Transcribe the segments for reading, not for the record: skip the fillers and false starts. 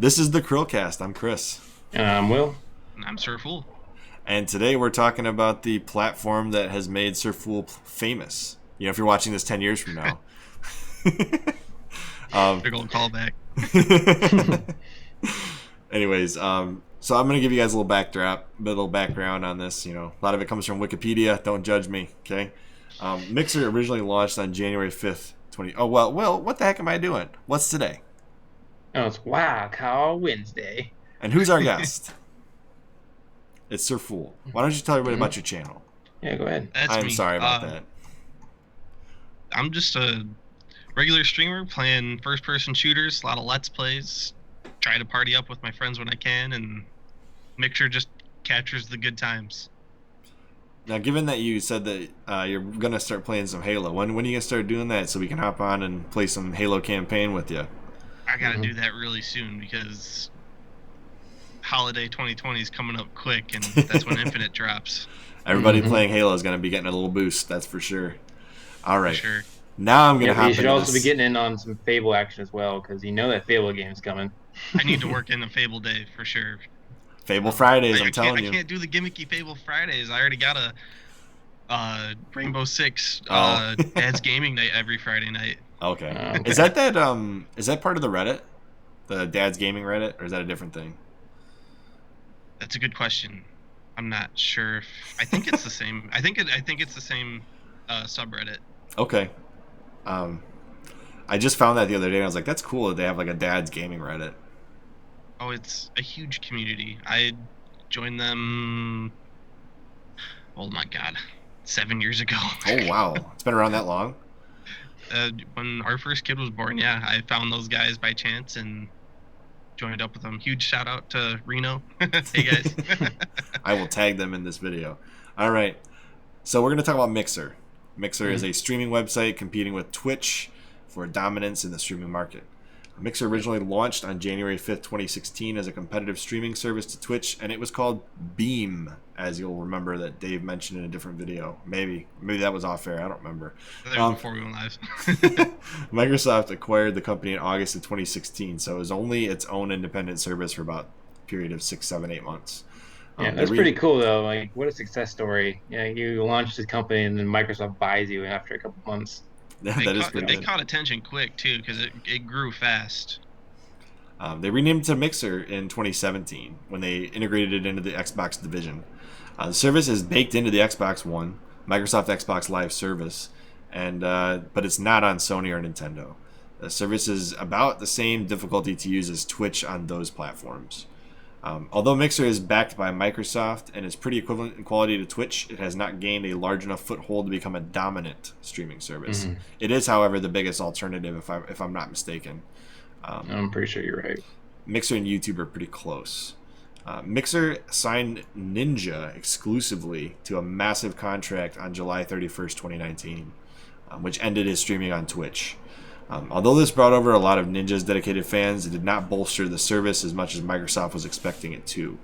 This is the CHRILLCAST. I'm Chris. And I'm Will. And I'm SurFool. And today we're talking about the platform that has made SurFool famous. You know, if you're watching this 10 years from now. Big old callback. Anyways, so I'm going to give you guys a little background on this. You know, a lot of it comes from Wikipedia. Don't judge me, okay? Mixer originally launched on January 5th, 20... Oh, well, Will, what the heck am I doing? What's today? Oh, it's Wow Call Wednesday. And who's our guest? It's SurFool. Why don't you tell everybody about your channel? Yeah, go ahead. I'm me. sorry about that. I'm just a regular streamer playing first-person shooters, a lot of Let's Plays. Try to party up with my friends when I can, and Mixer just captures the good times. Now, given that you said that you're going to start playing some Halo, when are you going to start doing that so we can hop on and play some Halo campaign with you? I gotta do that really soon because holiday 2020 is coming up quick, and that's when Infinite drops. Everybody playing Halo is going to be getting a little boost, that's for sure. All right. For sure. Now I'm going to hop You into should also this. be getting in on some Fable action as well, because you know that Fable game's coming. I need to work in the Fable day for sure. Fable Fridays, Like, I'm telling you. I can't do the gimmicky Fable Fridays. I already got a Rainbow Six Dad's Gaming Night every Friday night. Okay. Okay. Is that part of the Reddit? The Dad's Gaming Reddit? Or is that a different thing? That's a good question. I'm not sure. I think it's the same. I think it's the same subreddit. Okay. I just found that the other day and I was like, that's cool that they have like a Dad's Gaming Reddit. Oh, it's a huge community. I joined them. Oh my god, 7 years ago. Oh, wow. It's been around that long? When our first kid was born, yeah, I found those guys by chance and joined up with them. Huge shout out to Reno. Hey guys. I will tag them in this video. All right. So we're going to talk about Mixer. Mixer is a streaming website competing with Twitch for dominance in the streaming market. Mixer originally launched on January 5th, 2016 as a competitive streaming service to Twitch, and it was called Beam, as you'll remember that Dave mentioned in a different video. Maybe that was off air. I don't remember. That was before we went live. Microsoft acquired the company in August of 2016, so it was only its own independent service for about a period of 6, 7, 8 months. Yeah, that's pretty cool though. Like, what a success story! Yeah, you launched this company and then Microsoft buys you after a couple months. They caught attention quick too because it grew fast. They renamed it to Mixer in 2017 when they integrated it into the Xbox division. The service is baked into the Xbox One, Microsoft Xbox Live service, and but it's not on Sony or Nintendo. The service is about the same difficulty to use as Twitch on those platforms. Although Mixer is backed by Microsoft and is pretty equivalent in quality to Twitch, it has not gained a large enough foothold to become a dominant streaming service. It is, however, the biggest alternative, if I'm not mistaken. I'm pretty sure you're right. Mixer and YouTube are pretty close. Mixer signed Ninja exclusively to a massive contract on July 31st, 2019, which ended his streaming on Twitch. Although this brought over a lot of Ninja's dedicated fans, it did not bolster the service as much as Microsoft was expecting it to.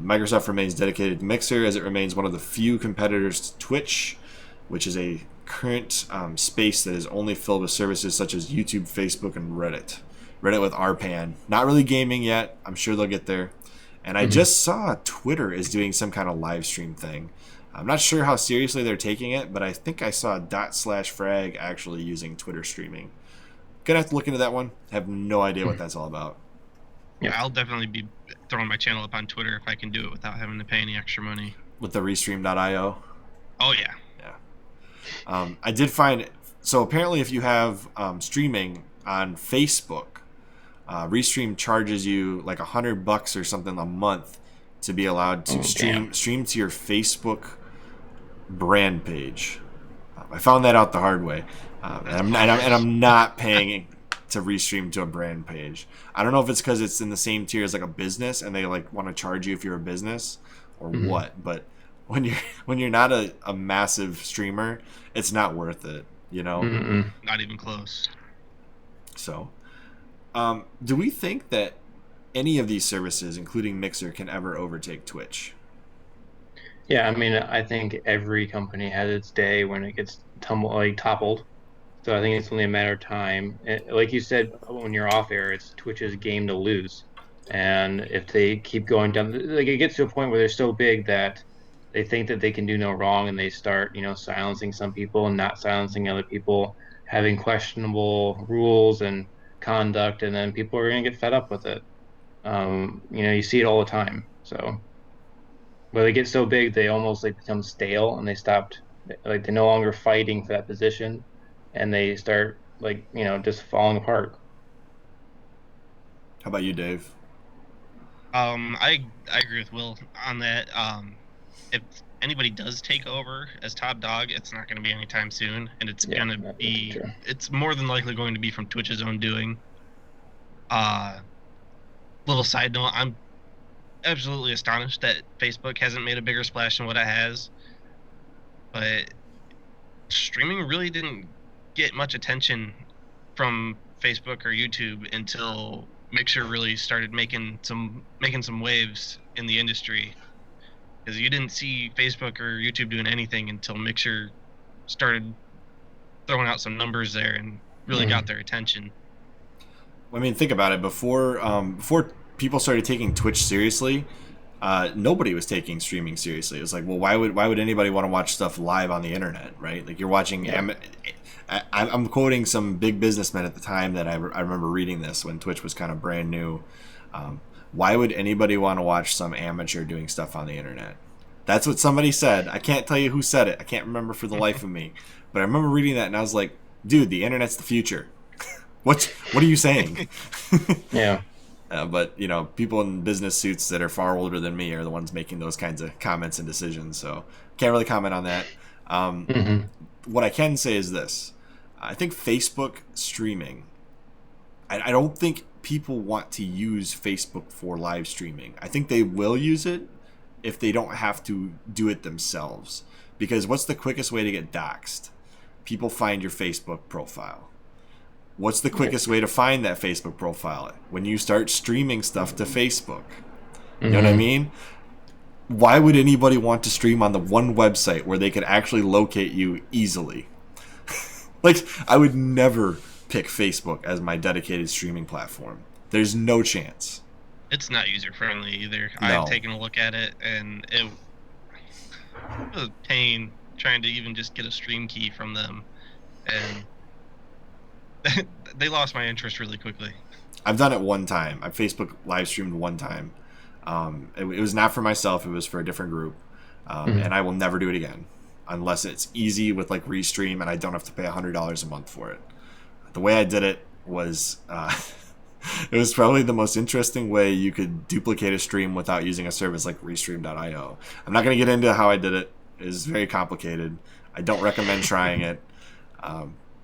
Microsoft remains dedicated to Mixer as it remains one of the few competitors to Twitch, which is a current space that is only filled with services such as YouTube, Facebook, and Reddit. Reddit with RPAN. Not really gaming yet. I'm sure they'll get there. And I just saw Twitter is doing some kind of live stream thing. I'm not sure how seriously they're taking it, but I think I saw ./frag actually using Twitter streaming. Gonna have to look into that one. Have no idea what that's all about. Yeah, I'll definitely be throwing my channel up on Twitter if I can do it without having to pay any extra money. With the Restream.io. Oh yeah. Yeah. I did find, so apparently if you have streaming on Facebook, Restream charges you like $100 or something a month to be allowed to stream to your Facebook brand page. I found that out the hard way, and I'm not paying to Restream to a brand page. I don't know if it's because it's in the same tier as like a business, and they like want to charge you if you're a business or what. But when you're not a massive streamer, it's not worth it. You know, Not even close. So, do we think that any of these services, including Mixer, can ever overtake Twitch? Yeah, I mean, I think every company has its day when it gets toppled. So I think it's only a matter of time. Like you said, when you're off air, it's Twitch's game to lose. And if they keep going down, like it gets to a point where they're so big that they think that they can do no wrong, and they start, silencing some people and not silencing other people, having questionable rules and conduct, and then people are going to get fed up with it. You see it all the time. So where they get so big, they almost like become stale, and they stopped, like they're no longer fighting for that position, and they start like, just falling apart. How about you, Dave? I agree with Will on that. If anybody does take over as top dog, it's not going to be anytime soon, and it's Yeah, going to that's be. true. It's more than likely going to be from Twitch's own doing. Uh, Little side note, I'm absolutely astonished that Facebook hasn't made a bigger splash than what it has. But streaming really didn't get much attention from Facebook or YouTube until Mixer really started making some waves in the industry. Because you didn't see Facebook or YouTube doing anything until Mixer started throwing out some numbers there and really got their attention. I mean, think about it. Before people started taking Twitch seriously, nobody was taking streaming seriously. It was like, well, why would anybody want to watch stuff live on the internet, right? Like you're watching. Yeah. I'm quoting some big businessmen at the time that I remember reading this when Twitch was kind of brand new. Why would anybody want to watch some amateur doing stuff on the internet? That's what somebody said. I can't tell you who said it. I can't remember for the life of me. But I remember reading that and I was like, dude, the internet's the future. What are you saying? Yeah. But people in business suits that are far older than me are the ones making those kinds of comments and decisions. So can't really comment on that. What I can say is this: I think Facebook streaming. I don't think people want to use Facebook for live streaming. I think they will use it if they don't have to do it themselves. Because what's the quickest way to get doxxed? People find your Facebook profile. What's the quickest way to find that Facebook profile? When you start streaming stuff to Facebook. You know what I mean? Why would anybody want to stream on the one website where they could actually locate you easily? Like, I would never pick Facebook as my dedicated streaming platform. There's no chance. It's not user friendly either. No. I've taken a look at it, and it was a pain trying to even just get a stream key from them, and they lost my interest really quickly. I've done it one time. I Facebook live streamed one time. It was not for myself. It was for a different group, and I will never do it again unless it's easy with like Restream and I don't have to pay $100 a month for it. The way I did it was it was probably the most interesting way you could duplicate a stream without using a service like Restream.io. I'm not going to get into how I did it. It was very complicated. I don't recommend trying it,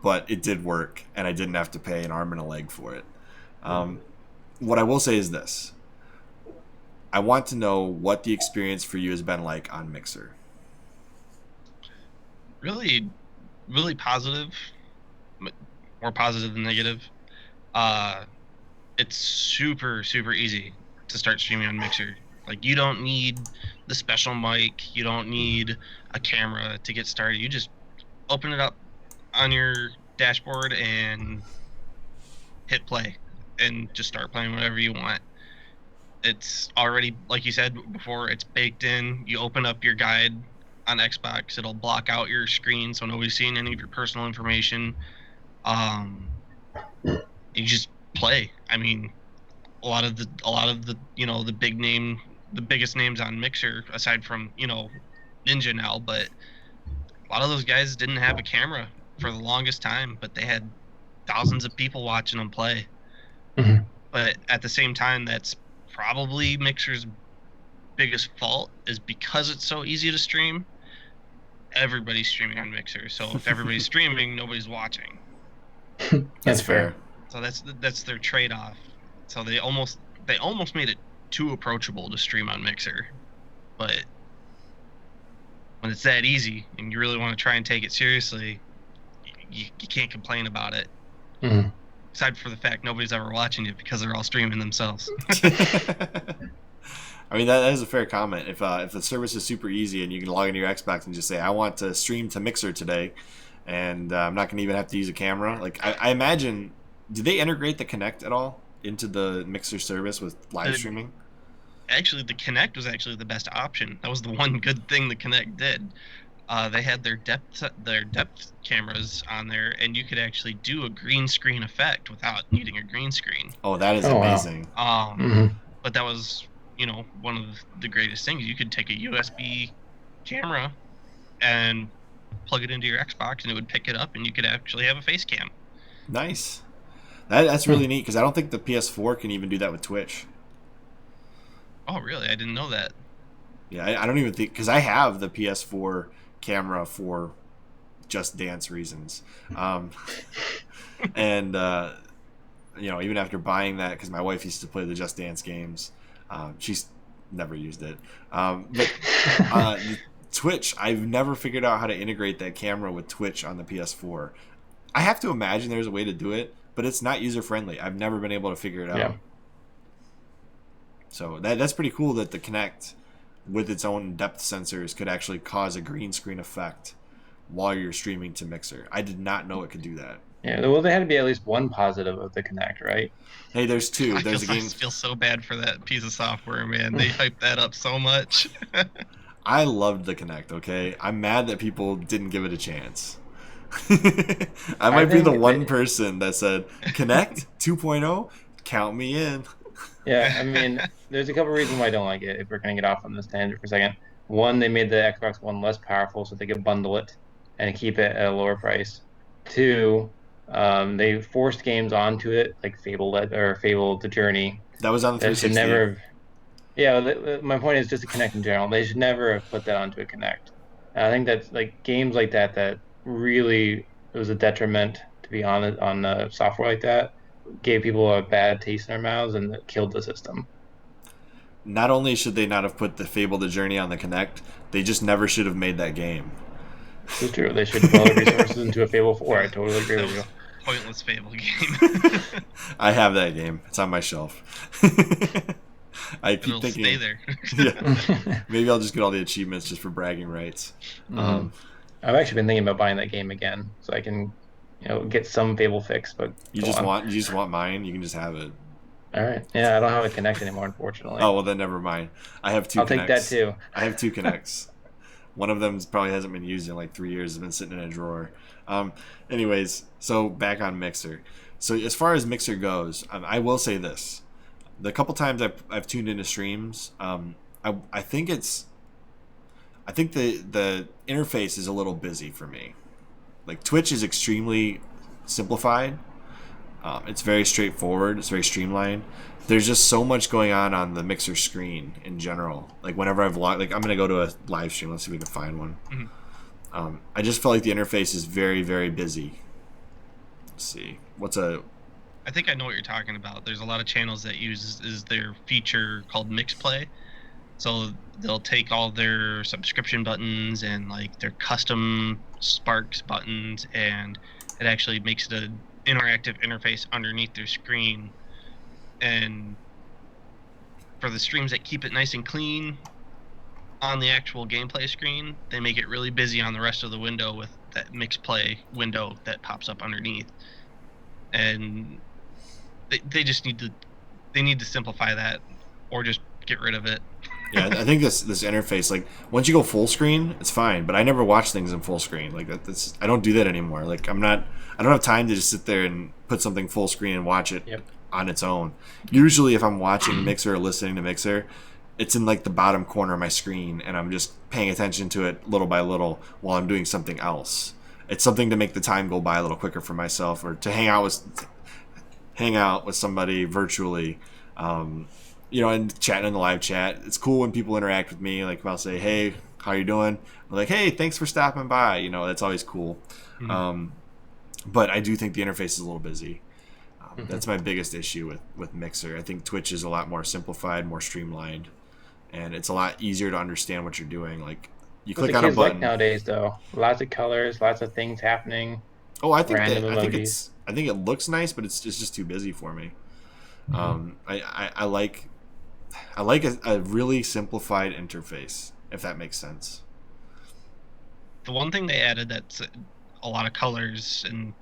but it did work, and I didn't have to pay an arm and a leg for it. What I will say is this. I want to know what the experience for you has been like on Mixer. Really, really positive. More positive than negative. It's super easy to start streaming on Mixer. Like, you don't need the special mic, you don't need a camera to get started. You just open it up on your dashboard and hit play and just start playing whatever you want. It's already, like you said before, it's baked in. You open up your guide on Xbox, it'll block out your screen so nobody's seeing any of your personal information. You just play. I mean, a lot of the the biggest names on Mixer, aside from Ninja now, but a lot of those guys didn't have a camera for the longest time, but they had thousands of people watching them play. But at the same time, that's probably Mixer's biggest fault, is because it's so easy to stream. Everybody's streaming on Mixer, so if everybody's streaming, nobody's watching. That's fair. So that's their trade-off. So they almost made it too approachable to stream on Mixer. But when it's that easy and you really want to try and take it seriously, you can't complain about it. Aside for the fact nobody's ever watching it because they're all streaming themselves. I mean, that is a fair comment. If the service is super easy and you can log into your Xbox and just say, I want to stream to Mixer today, and I'm not going to even have to use a camera. Like, I imagine, do they integrate the Kinect at all into the Mixer service with live streaming? Actually, the Kinect was actually the best option. That was the one good thing the Kinect did. They had their depth cameras on there, and you could actually do a green screen effect without needing a green screen. Oh, that is Oh, wow. amazing. But that was, one of the greatest things. You could take a USB camera and plug it into your Xbox, and it would pick it up, and you could actually have a face cam. Nice. That's really neat, because I don't think the PS4 can even do that with Twitch. Oh, really? I didn't know that. Yeah, I don't even think, because I have the PS4 camera for Just Dance reasons. And, even after buying that, because my wife used to play the Just Dance games, she's never used it. But Twitch, I've never figured out how to integrate that camera with Twitch on the PS4. I have to imagine there's a way to do it, but it's not user-friendly. I've never been able to figure it out. Yeah. So that's pretty cool that the Kinect, with its own depth sensors, could actually cause a green screen effect while you're streaming to Mixer. I did not know it could do that. Yeah, well, there had to be at least one positive of the Kinect, right? Hey, there's two. There's a I game. feel so bad for that piece of software, man. They hyped that up so much. I loved the Kinect, okay? I'm mad that people didn't give it a chance. I might be the one person that said, Kinect 2.0, count me in. Yeah, I mean, there's a couple reasons why I don't like it, if we're going to get off on this tangent for a second. One, they made the Xbox One less powerful so they could bundle it and keep it at a lower price. Two, they forced games onto it, like Fable The Journey. That was on the 360. Never. Yeah, my point is just a Kinect in general. They should never have put that onto a Kinect. And I think that's like games like that really, it was a detriment to be on software like that. Gave people a bad taste in their mouths and it killed the system. Not only should they not have put the Fable The Journey on the Kinect, they just never should have made that game. It's true. They should put all the resources into a Fable 4. I totally agree with you. Pointless Fable game. I have that game. It's on my shelf. I keep thinking, stay there. Yeah, maybe I'll just get all the achievements just for bragging rights. I've actually been thinking about buying that game again, so I can, get some Fable fix. But you just want mine. You can just have it. All right. Yeah, I don't have a Kinect anymore, unfortunately. Oh well, then never mind. I have two. I'll take that too. I have two Kinects. One of them probably hasn't been used in like 3 years. It's been sitting in a drawer. Anyways, so back on Mixer. So as far as Mixer goes, I will say this: the couple times I've tuned into streams, I think the interface is a little busy for me. Like Twitch is extremely simplified. It's very straightforward. It's very streamlined. There's just so much going on the Mixer screen in general. Like whenever I'm gonna go to a live stream. Let's see if we can find one. Mm-hmm. I just feel like the interface is very, very busy. Let's see. I think I know what you're talking about. There's a lot of channels that uses their feature called Mix Play. So they'll take all their subscription buttons and like their custom Sparks buttons, and it actually makes it an interactive interface underneath their screen. And for the streams that keep it nice and clean on the actual gameplay screen, they make it really busy on the rest of the window with that Mix Play window that pops up underneath. And they just need to simplify that, or just get rid of it. Yeah, I think this interface, like once you go full screen, it's fine. But I never watch things in full screen. Like I don't do that anymore. Like I don't have time to just sit there and put something full screen and watch it on its own. Usually, if I'm watching Mixer or listening to Mixer, it's in like the bottom corner of my screen, and I'm just paying attention to it little by little while I'm doing something else. It's something to make the time go by a little quicker for myself, or to hang out with somebody virtually. And chatting in the live chat. It's cool when people interact with me. Like if I'll say, "Hey, how you doing?" I'm like, "Hey, thanks for stopping by." That's always cool. Mm-hmm. But I do think the interface is a little busy. That's my biggest issue with Mixer. I think Twitch is a lot more simplified, more streamlined, and it's a lot easier to understand what you're doing. Like you click on a button. Like nowadays, though, lots of colors, lots of things happening. Oh, I think it looks nice, but it's just too busy for me. Mm-hmm. I like a really simplified interface, if that makes sense. The one thing they added that's a lot of colors and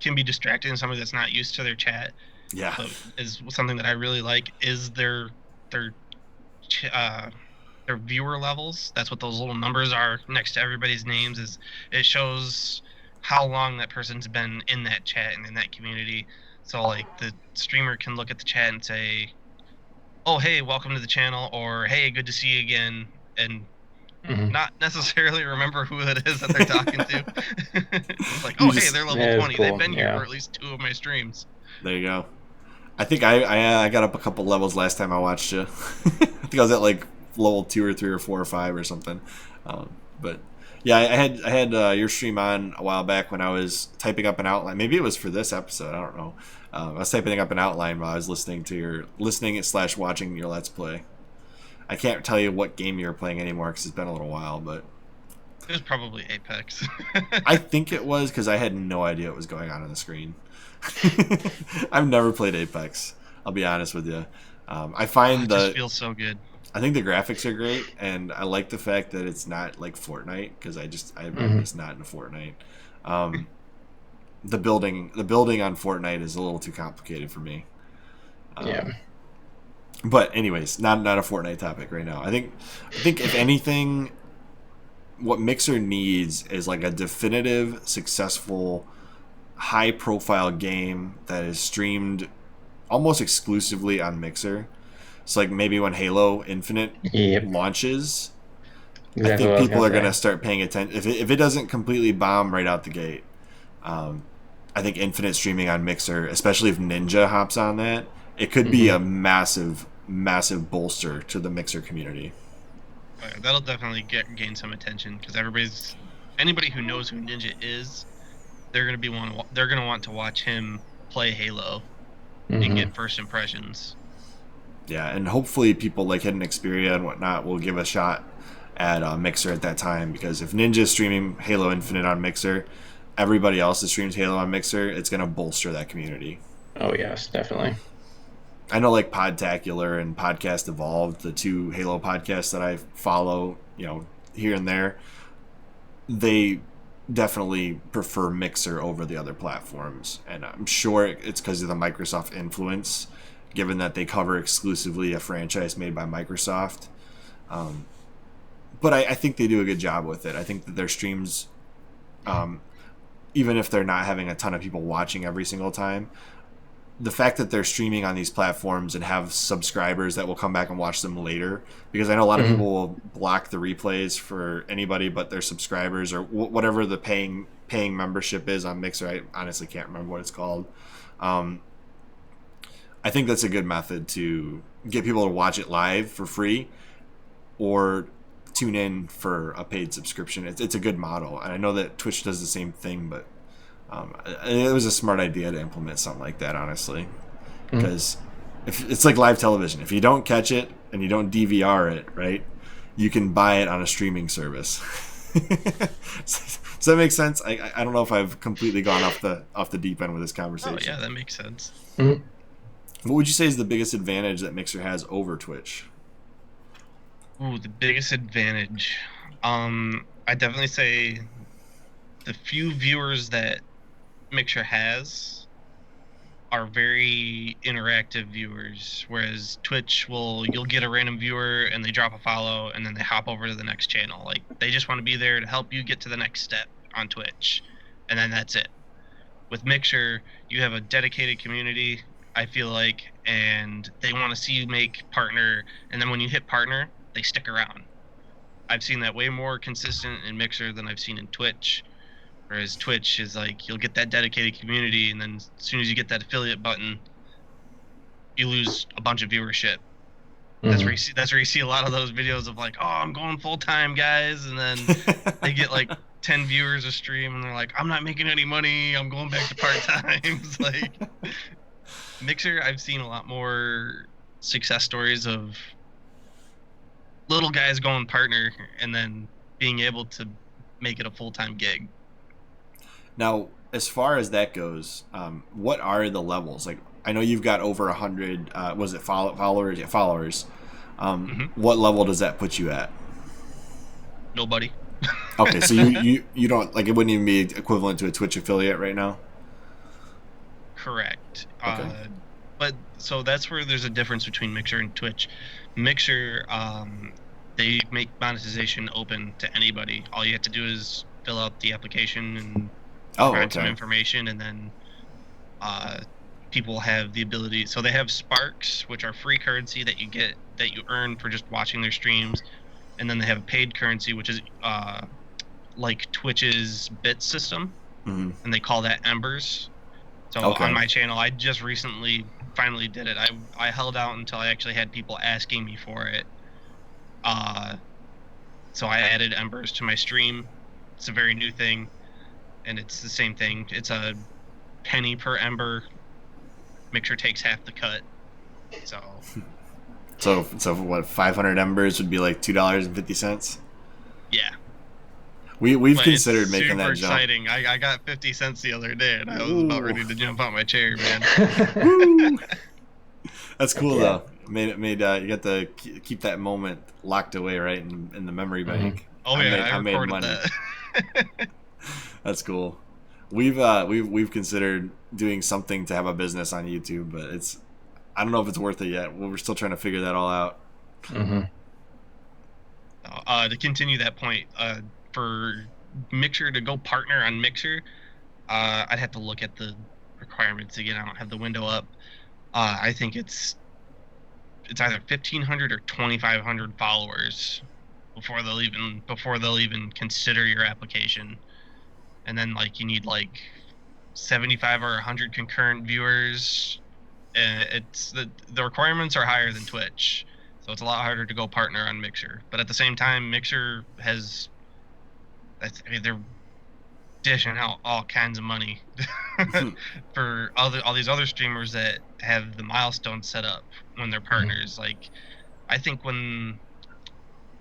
can be distracting to somebody that's not used to their chat Yeah. is something that I really like. Is their uh, their viewer levels. That's what those little numbers are next to everybody's names. Is it shows how long that person's been in that chat and in that community. So like the streamer can look at the chat and say, "Oh, hey, welcome to the channel," or "Hey, good to see you again," and not necessarily remember who it is that they're talking to. It's like, You "Oh, hey, just they're level Yeah, it's 20. cool. They've been here Yeah. for at least 2 of my streams." there you go. I think I got up a couple levels last time I watched you. I think I was at like level 2 or 3 or 4 or 5 or something. But yeah, I had your stream on a while back when I was typing up an outline. Maybe it was for this episode. I don't know. I was typing up an outline while I was listening / watching your Let's Play. I can't tell you what game you were playing anymore because it's been a little while, but It was probably Apex. I think it was because I had no idea what was going on the screen. I've never played Apex. I'll be honest with you. I find it just feels so good. I think the graphics are great, and I like the fact that it's not like Fortnite because I'm just not into Fortnite. The building on Fortnite is a little too complicated for me. Yeah. But anyways, not a Fortnite topic right now. I think if anything, what Mixer needs is like a definitive, successful, high-profile game that is streamed almost exclusively on Mixer. So like maybe when Halo Infinite launches, Exactly I think what I was people are gonna going to start paying attention. If it doesn't completely bomb right out the gate, I think Infinite streaming on Mixer, especially if Ninja hops on that, it could be a massive bolster to the Mixer community. That'll definitely gain some attention because anybody who knows who Ninja is, they're gonna want to watch him play Halo and get first impressions. Yeah, and hopefully people like Hidden Xperia and whatnot will give a shot at Mixer at that time, because if Ninja's streaming Halo Infinite on Mixer, everybody else that streams Halo on Mixer, it's going to bolster that community. Oh, yes, definitely. I know like Podtacular and Podcast Evolved, the 2 Halo podcasts that I follow, here and there, they definitely prefer Mixer over the other platforms. And I'm sure it's because of the Microsoft influence, given that they cover exclusively a franchise made by Microsoft. But I think they do a good job with it. I think that their streams, even if they're not having a ton of people watching every single time, the fact that they're streaming on these platforms and have subscribers that will come back and watch them later, because I know a lot of people will block the replays for anybody but their subscribers or whatever the paying membership is on Mixer. I honestly can't remember what it's called. I think that's a good method to get people to watch it live for free or tune in for a paid subscription. It's a good model, and I know that Twitch does the same thing, but it was a smart idea to implement something like that, honestly, because if it's like live television. If you don't catch it and you don't DVR it, right, you can buy it on a streaming service. Does that make sense? I don't know if I've completely gone off the deep end with this conversation. Oh yeah, that makes sense. What would you say is the biggest advantage that Mixer has over Twitch? Ooh, the biggest advantage. I definitely say the few viewers that Mixer has are very interactive viewers, whereas Twitch you'll get a random viewer and they drop a follow and then they hop over to the next channel. Like they just want to be there to help you get to the next step on Twitch, and then that's it. With Mixer, you have a dedicated community, I feel like, and they want to see you make partner, and then when you hit partner, they stick around. I've seen that way more consistent in Mixer than I've seen in Twitch. Whereas Twitch is like, you'll get that dedicated community, and then as soon as you get that affiliate button, you lose a bunch of viewership. That's where you see a lot of those videos of like, oh, I'm going full time, guys, and then they get like 10 viewers a stream, and they're like, I'm not making any money, I'm going back to part times. Like Mixer, I've seen a lot more success stories of little guys going partner and then being able to make it a full-time gig. Now, as far as that goes, what are the levels? Like, I know you've got over 100. Was it followers? Yeah, followers. What level does that put you at? Nobody. Okay, so you don't, like, it wouldn't even be equivalent to a Twitch affiliate right now. Correct. Okay. but so that's where there's a difference between Mixer and Twitch. Mixer, they make monetization open to anybody. All you have to do is fill out the application and provide some information, and then people have the ability. So they have Sparks, which are free currency that you earn for just watching their streams, and then they have paid currency, which is like Twitch's bit system, and they call that Embers. So on my channel, I just recently finally did it. I held out until I actually had people asking me for it. So I added Embers to my stream. It's a very new thing, and it's the same thing. It's a penny per Ember. Mixer takes half the cut. So what, 500 Embers would be like $2.50? Yeah. We've considered making that jump. Super exciting. I got 50 cents the other day, and I was about ready to jump out my chair, man. That's cool though. You got to keep that moment locked away right in the memory bank. Oh yeah, I recorded money. That. That's cool. We've considered doing something to have a business on YouTube, but I don't know if it's worth it yet. We're still trying to figure that all out. To continue that point, for Mixer to go partner on Mixer, I'd have to look at the requirements again. I don't have the window up. I think it's either 1,500 or 2,500 followers before they'll even consider your application, and then like you need like 75 or 100 concurrent viewers. It's the requirements are higher than Twitch, so it's a lot harder to go partner on Mixer. But at the same time, Mixer has they're dishing out all kinds of money for all these other streamers that have the milestones set up when they're partners. Like I think when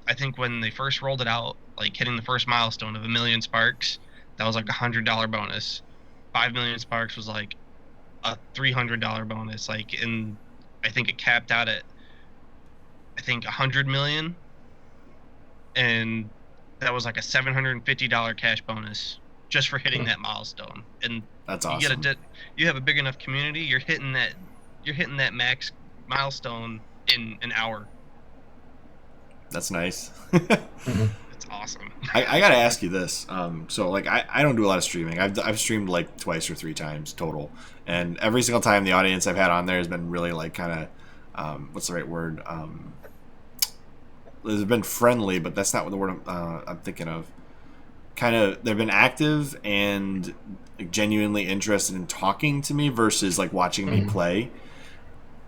they first rolled it out, like hitting the first milestone of 1 million sparks, that was like $100 bonus. 5 million sparks was like a $300 bonus. Like, and I think it capped out at 100 million, and that was like a $750 cash bonus just for hitting that milestone. And that's awesome. You have a big enough community, you're hitting that max milestone in an hour. That's nice. It's awesome. I gotta ask you this. So like I don't do a lot of streaming. I've streamed like twice or 3 times total, and every single time the audience I've had on there has been really like kind of what's the right word? They've been friendly, but that's not what the word I'm thinking of. Kind of, they've been active and like, genuinely interested in talking to me versus like watching me play.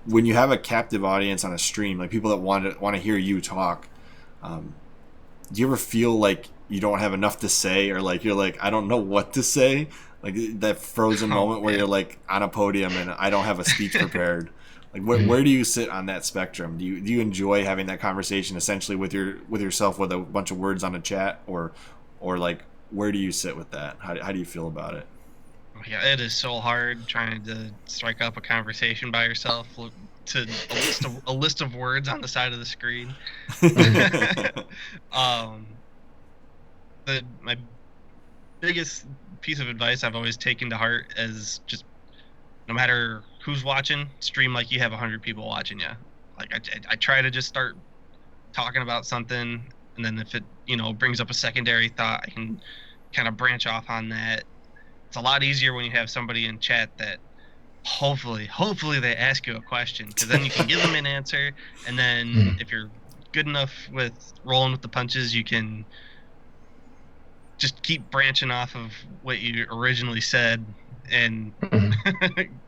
When you have a captive audience on a stream, like people that want to hear you talk, do you ever feel like you don't have enough to say, or like you're like, I don't know what to say, like that frozen moment where you're like on a podium and I don't have a speech prepared? Like where do you sit on that spectrum? Do you enjoy having that conversation essentially with yourself with a bunch of words on a chat, or like where do you sit with that? How do you feel about it? Yeah, it is so hard trying to strike up a conversation by yourself. Look to a list of words on the side of the screen. My biggest piece of advice I've always taken to heart is just, no matter who's watching, stream like you have 100 people watching you. Like I try to just start talking about something, and then if it brings up a secondary thought, I can kind of branch off on that. It's a lot easier when you have somebody in chat that hopefully they ask you a question, because then you can give them an answer, and then if you're good enough with rolling with the punches, you can just keep branching off of what you originally said and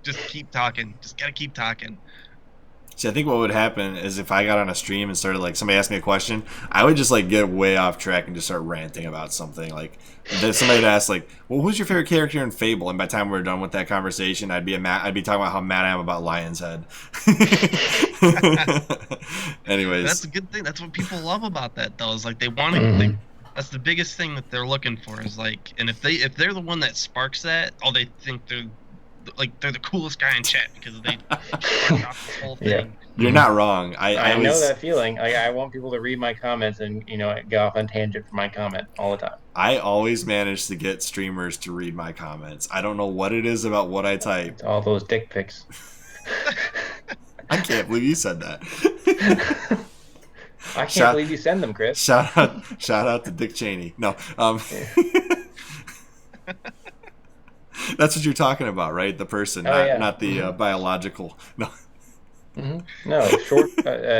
just keep talking. Just gotta keep talking. See, I think what would happen is if I got on a stream and started, like, somebody asked me a question, I would just, like, get way off track and just start ranting about something. Like, if somebody would ask, like, well, who's your favorite character in Fable? And by the time we were done with that conversation, I'd be talking about how mad I am about Lion's Head. Anyways. That's a good thing. That's what people love about that, though, is, like, they want to, that's the biggest thing that they're looking for, is, like, and if they're the one that sparks that, they think they're the coolest guy in chat, because they off this whole thing. Yeah. You're not wrong. I know that feeling. I want people to read my comments and go off on tangent for my comment all the time. I always manage to get streamers to read my comments. I don't know what it is about what I type. It's all those dick pics. I can't believe you said that. I can't believe you send them, Chris. Shout out to Dick Cheney. No, Yeah. that's what you're talking about, right? The person, not the biological. No. Mm-hmm. No,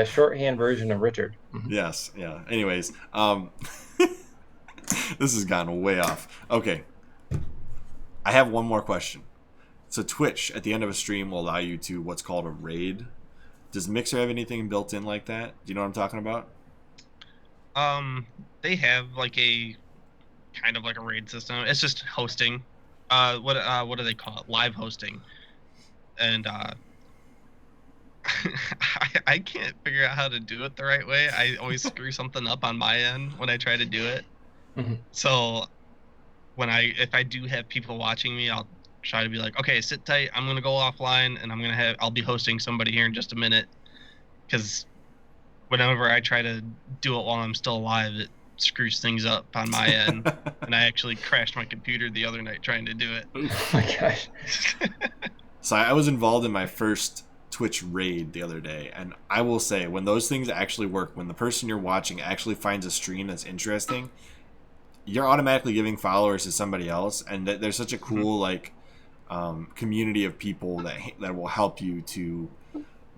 shorthand version of Richard. Mm-hmm. Yes, yeah. Anyways, this has gone way off. Okay, I have one more question. So Twitch, at the end of a stream, will allow you to what's called a raid. Does Mixer have anything built in like that? Do you know what I'm talking about? They have like a kind of like a raid system. It's just hosting. What do they call it? Live hosting. And I can't figure out how to do it the right way. I always screw something up on my end when I try to do it. Mm-hmm. So if I do have people watching me, I'll try to be like, okay, sit tight. I'm gonna go offline, and I'll be hosting somebody here in just a minute. Because whenever I try to do it while I'm still alive, it screws things up on my end. And I actually crashed my computer the other night trying to do it. Oh my gosh. So I was involved in my first Twitch raid the other day, and I will say, when those things actually work, when the person you're watching actually finds a stream that's interesting, you're automatically giving followers to somebody else, and there's such a cool like community of people that will help you to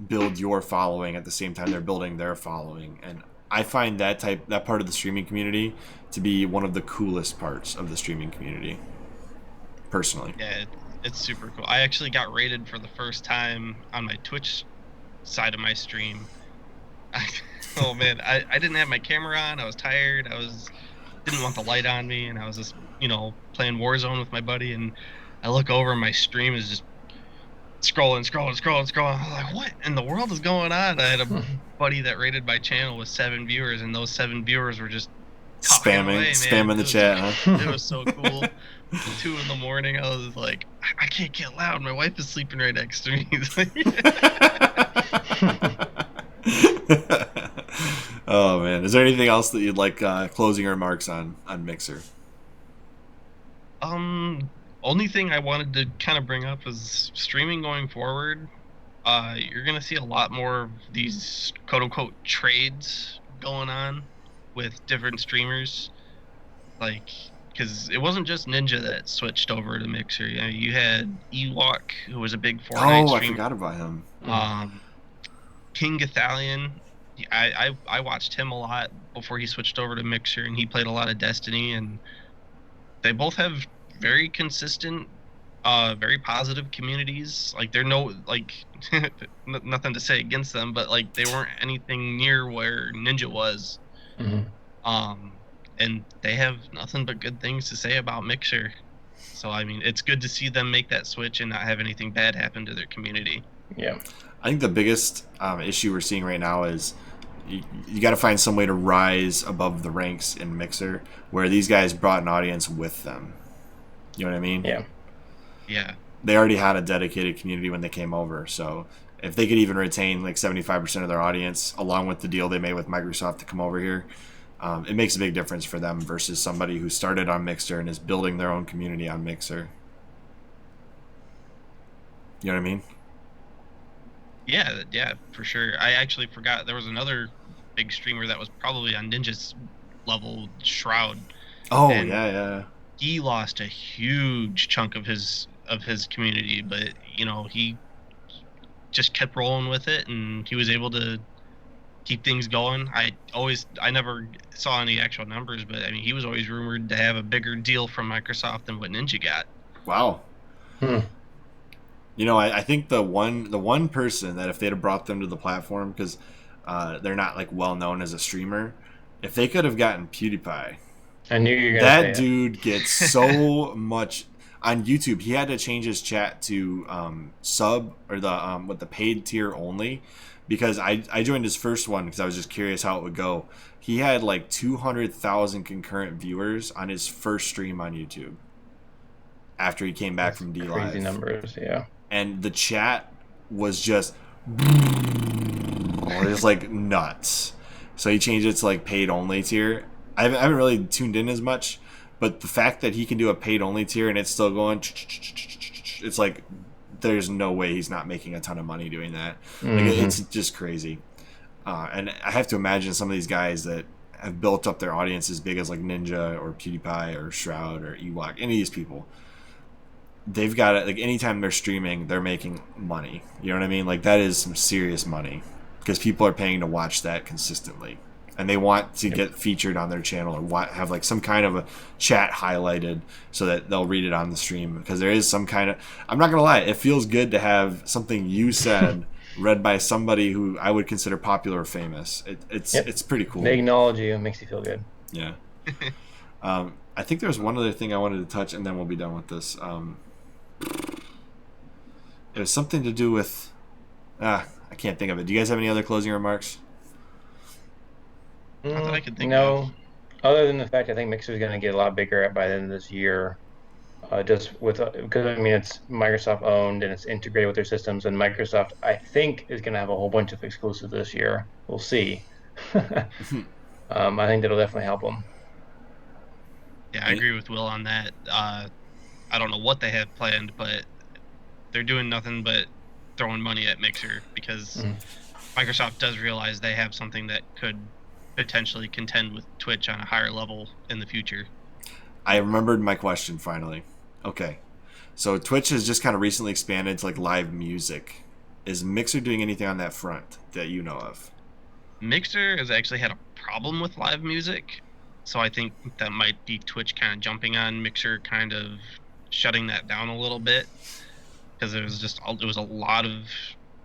build your following at the same time they're building their following. And I find that part of the streaming community to be one of the coolest parts of the streaming community, personally. Yeah, it's super cool. I actually got raided for the first time on my Twitch side of my stream. Oh man, I didn't have my camera on. I was tired. Didn't want the light on me, and I was just, playing Warzone with my buddy, and I look over and my stream is just scrolling. I was like, what in the world is going on? I had a buddy that rated my channel with 7 viewers, and those 7 viewers were just spamming the chat, huh? It was so cool. 2 in the morning, I was like, I can't get loud. My wife is sleeping right next to me. Oh man, is there anything else that you'd like closing remarks on Mixer? Only thing I wanted to kind of bring up is streaming going forward. You're gonna see a lot more of these quote unquote trades going on with different streamers, like, because it wasn't just Ninja that switched over to Mixer. You had Ewok, who was a big Fortnite streamer. I forgot about him. King Gathalion. I watched him a lot before he switched over to Mixer, and he played a lot of Destiny, and they both have very consistent, very positive communities. Like, they're nothing to say against them, but like, they weren't anything near where Ninja was. Mm-hmm. And they have nothing but good things to say about Mixer. So I mean, it's good to see them make that switch and not have anything bad happen to their community. Yeah. I think the biggest issue we're seeing right now is you got to find some way to rise above the ranks in Mixer, where these guys brought an audience with them. You know what I mean? Yeah. Yeah. They already had a dedicated community when they came over, so if they could even retain like 75% of their audience, along with the deal they made with Microsoft to come over here, it makes a big difference for them versus somebody who started on Mixer and is building their own community on Mixer. You know what I mean? Yeah, for sure. I actually forgot there was another big streamer that was probably on Ninja's level, Shroud. Oh, and yeah. He lost a huge chunk of his community, but he just kept rolling with it, and he was able to keep things going. I never saw any actual numbers, but I mean, he was always rumored to have a bigger deal from Microsoft than what Ninja got. Wow. I think the one person that if they'd have brought them to the platform, because they're not like well known as a streamer, if they could have gotten PewDiePie, I knew you were that gonna say dude gets so much on YouTube. He had to change his chat to sub or the paid tier only, because I joined his first one because I was just curious how it would go. He had like 200,000 concurrent viewers on his first stream on YouTube after he came back from DLive. Crazy numbers, yeah. And the chat was just it was like nuts. So he changed it to like paid only tier. I haven't really tuned in as much, but the fact that he can do a paid only tier and it's still going, it's like there's no way he's not making a ton of money doing that. Like, Mm-hmm. it's just crazy. And I have to imagine some of these guys that have built up their audience as big as like Ninja or PewDiePie or Shroud or Ewok, any of these people, they've got it. Like anytime they're streaming, they're making money. You know what I mean? Like that is some serious money because people are paying to watch that consistently, and they want to get featured on their channel or have like some kind of a chat highlighted so that they'll read it on the stream because there is some kind of. I'm not gonna lie, it feels good to have something you said read by somebody who I would consider popular or famous. It's pretty cool. They acknowledge you. It makes you feel good. Yeah. I think there's one other thing I wanted to touch, and then we'll be done with this. It was something to do with... I can't think of it. Do you guys have any other closing remarks? Not that I can think of. Other than the fact I think Mixer is going to get a lot bigger by the end of this year. Just with because I mean it's Microsoft owned and it's integrated with their systems, and Microsoft I think is going to have a whole bunch of exclusives this year. We'll see. I think that'll definitely help them. Yeah, I agree with Will on that. I don't know what they have planned, but they're doing nothing but throwing money at Mixer because Microsoft does realize they have something that could potentially contend with Twitch on a higher level in the future. I remembered my question finally. Okay. So Twitch has just kind of recently expanded to like live music. Is Mixer doing anything on that front that you know of? Mixer has actually had a problem with live music, so I think that might be Twitch kind of jumping on Mixer, kind of shutting that down a little bit, because it was a lot of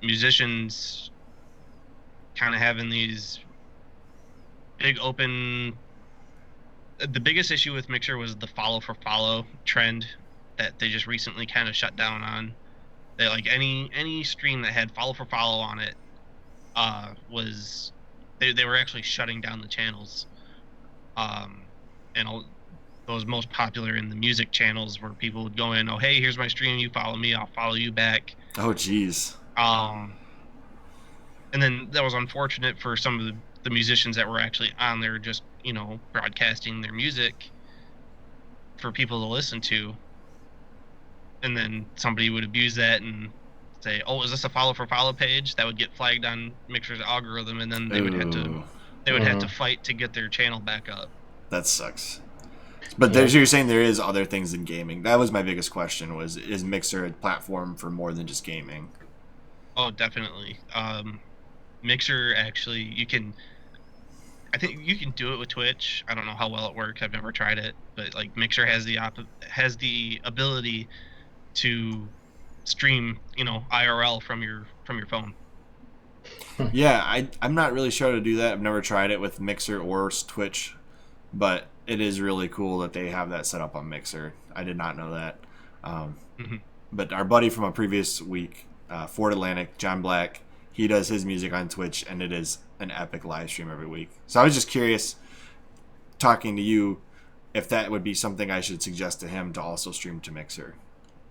musicians kind of having these big open. The biggest issue with Mixer was the follow for follow trend that they just recently kind of shut down on. They like any stream that had follow for follow on it was they were actually shutting down the channels. And those most popular in the music channels where people would go in, oh hey, here's my stream, you follow me, I'll follow you back. Oh geez. And then that was unfortunate for some of the musicians that were actually on there just, broadcasting their music for people to listen to. And then somebody would abuse that and say, oh, is this a follow for follow page? That would get flagged on Mixer's algorithm, and then they would have to fight to get their channel back up. That sucks. But you're saying there is other things in gaming. That was my biggest question, is Mixer a platform for more than just gaming? Oh, definitely. Mixer, actually, I think you can do it with Twitch. I don't know how well it works. I've never tried it, but like Mixer has the ability to stream, IRL from your phone. Yeah, I'm not really sure how to do that. I've never tried it with Mixer or Twitch, but it is really cool that they have that set up on Mixer. I did not know that. But our buddy from a previous week, Fort Atlantic, John Black, he does his music on Twitch, and it is an epic live stream every week. So I was just curious, talking to you, if that would be something I should suggest to him to also stream to Mixer.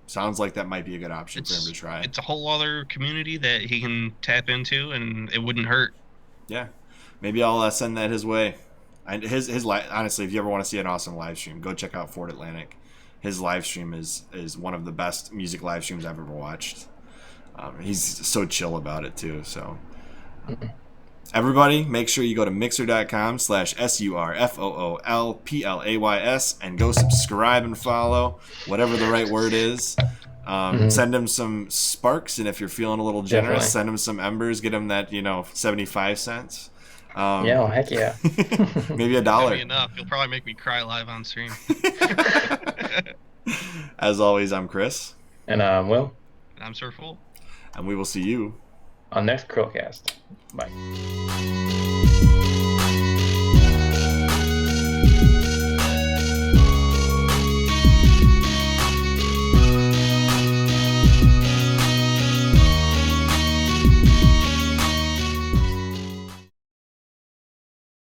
Sounds like that might be a good option for him to try. It's a whole other community that he can tap into, and it wouldn't hurt. Yeah, maybe I'll send that his way. And honestly, if you ever want to see an awesome live stream, go check out Fort Atlantic. His live stream is one of the best music live streams I've ever watched. He's so chill about it too. So everybody, make sure you go to mixer.com/SurFoolPlays and go subscribe and follow, whatever the right word is. Send him some sparks, and if you're feeling a little generous, send him some embers. Get him that 75 cents. Heck yeah. Maybe $1. That'd be enough. You'll probably make me cry live on stream. As always, I'm Chris. And I'm Will. And I'm SurFool. And we will see you on next CHRILLCAST. Bye.